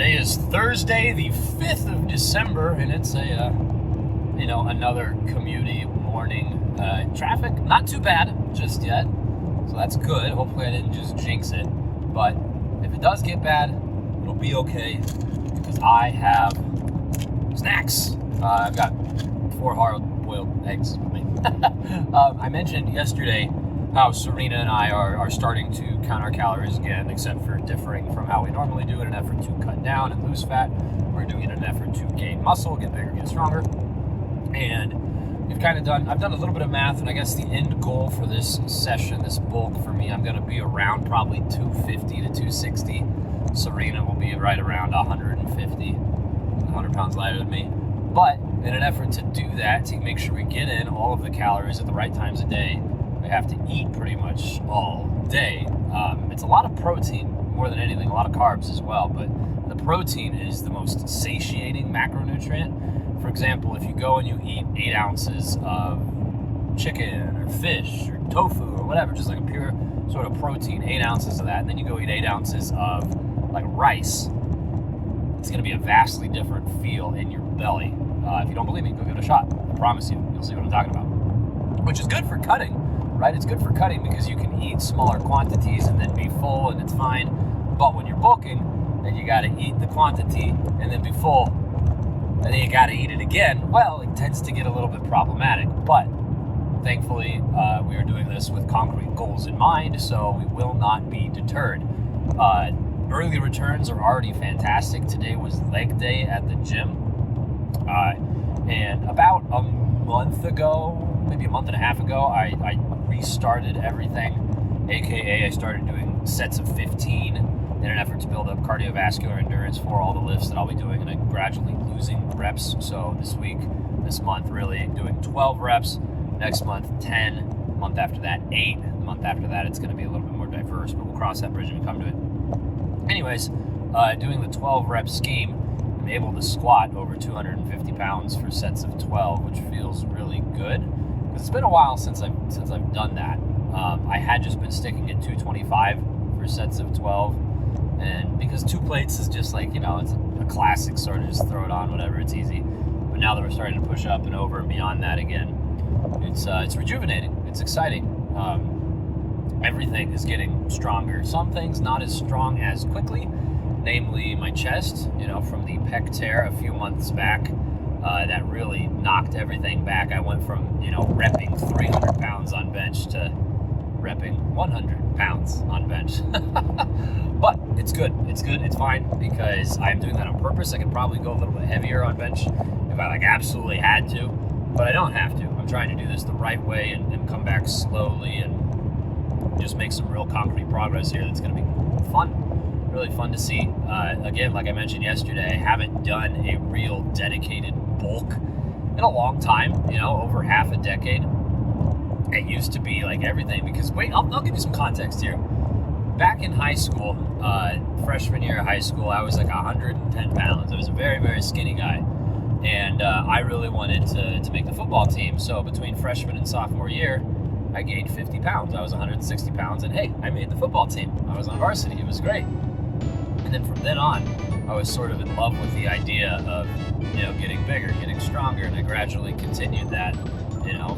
Today is Thursday, the 5th of December, and it's another commuting morning. Traffic, not too bad just yet, so that's good. Hopefully I didn't just jinx it, but if it does get bad, it'll be okay, because I have snacks. I've got 4 hard-boiled eggs with me. I mentioned yesterday how Serena and I are starting to count our calories again, except for differing from how we normally do in an effort to cut down and lose fat. We're doing it in an effort to gain muscle, get bigger, get stronger. And I've done a little bit of math, and I guess the end goal for this session, this bulk for me, I'm going to be around probably 250 to 260. Serena will be right around 100 pounds lighter than me. But in an effort to do that, to make sure we get in all of the calories at the right times of day, we have to eat pretty much all day. It's a lot of protein more than anything, a lot of carbs as well, but the protein is the most satiating macronutrient. For example, if you go and you eat 8 ounces of chicken or fish or tofu or whatever, just like a pure sort of protein, 8 ounces of that, and then you go eat 8 ounces of like rice, it's going to be a vastly different feel in your belly. If you don't believe me, go give it a shot. I promise you, you'll see what I'm talking about. Which is good for cutting, right? It's good for cutting because you can eat smaller quantities and then be full and it's fine. But when you're bulking, then you got to eat the quantity and then be full, and then you got to eat it again. Well, it tends to get a little bit problematic. But thankfully, we are doing this with concrete goals in mind, so we will not be deterred. Early returns are already fantastic. Today was leg day at the gym. And about a month ago, maybe a month and a half ago, I restarted everything, aka I started doing sets of 15 in an effort to build up cardiovascular endurance for all the lifts that I'll be doing, and I'm gradually losing reps. So this month really doing 12 reps, next month 10, the month after that 8, the month after that it's going to be a little bit more diverse, but we'll cross that bridge when we come to it. Anyways, doing the 12 rep scheme, I'm able to squat over 250 pounds for sets of 12, which feels really good. Because it's been a while since I've done that. I had just been sticking at 225 for sets of 12, and because 2 plates is just like, it's a classic sort of just throw it on, whatever, it's easy. But now that we're starting to push up and over and beyond that again, it's rejuvenating. It's exciting. Everything is getting stronger. Some things not as strong as quickly, namely my chest, from the pec tear a few months back. That really knocked everything back. I went from, repping 300 pounds on bench to repping 100 pounds on bench. But it's good. It's good. It's fine because I'm doing that on purpose. I could probably go a little bit heavier on bench if I absolutely had to, but I don't have to. I'm trying to do this the right way and come back slowly and just make some real concrete progress here. That's going to be fun. Really fun to see. Again, like I mentioned yesterday, I haven't done a real dedicated bulk in a long time, over half a decade. It used to be like everything because, I'll give you some context here. Back in high school, freshman year of high school, I was like 110 pounds. I was a very, very skinny guy. And I really wanted to make the football team. So between freshman and sophomore year, I gained 50 pounds. I was 160 pounds, and hey, I made the football team. I was on varsity. It was great. And then from then on, I was sort of in love with the idea of, getting bigger, getting stronger, and I gradually continued that,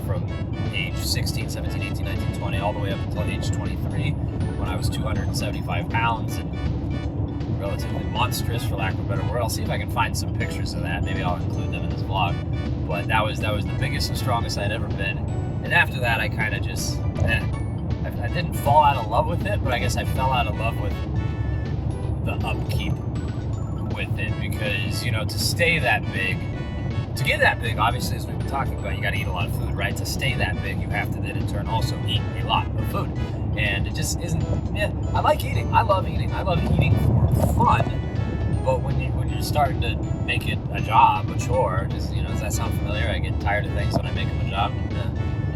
from age 16, 17, 18, 19, 20, all the way up until age 23, when I was 275 pounds and relatively monstrous, for lack of a better word. I'll see if I can find some pictures of that. Maybe I'll include them in this vlog. But that was the biggest and strongest I'd ever been. And after that, I kind of just, I didn't fall out of love with it, but I guess I fell out of love with the upkeep with it, because to stay that big, to get that big, obviously, as we've been talking about, you got to eat a lot of food, right? To stay that big, you have to then in turn also eat a lot of food, and it just isn't. I like eating. I love eating for fun, but when you're starting to make it a job, a chore, just does that sound familiar? I get tired of things when I make them a job.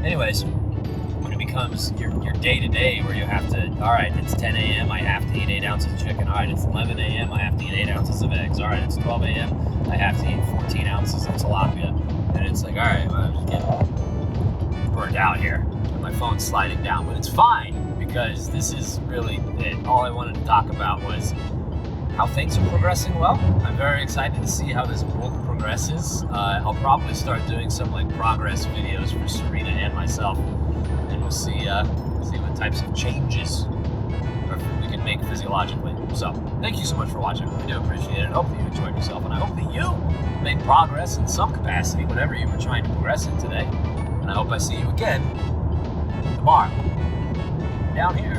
Anyways, when it becomes your day-to-day where you have to, all right, it's 10 a.m., I have to eat 8 ounces of chicken. All right, it's 11 a.m., I have to eat 8 ounces of eggs. All right, it's 12 a.m., I have to eat 14 ounces of tilapia. And it's like, all right, well, I'm just getting burnt out here. And my phone's sliding down, but it's fine because this is really it. All I wanted to talk about was how things are progressing. Well, I'm very excited to see how this book progresses. I'll probably start doing some like progress videos for Serena and myself, and we'll see what types of changes we can make physiologically. So, thank you so much for watching. I do appreciate it. I hope that you enjoyed yourself, and I hope that you made progress in some capacity, whatever you were trying to progress in today. And I hope I see you again tomorrow down here.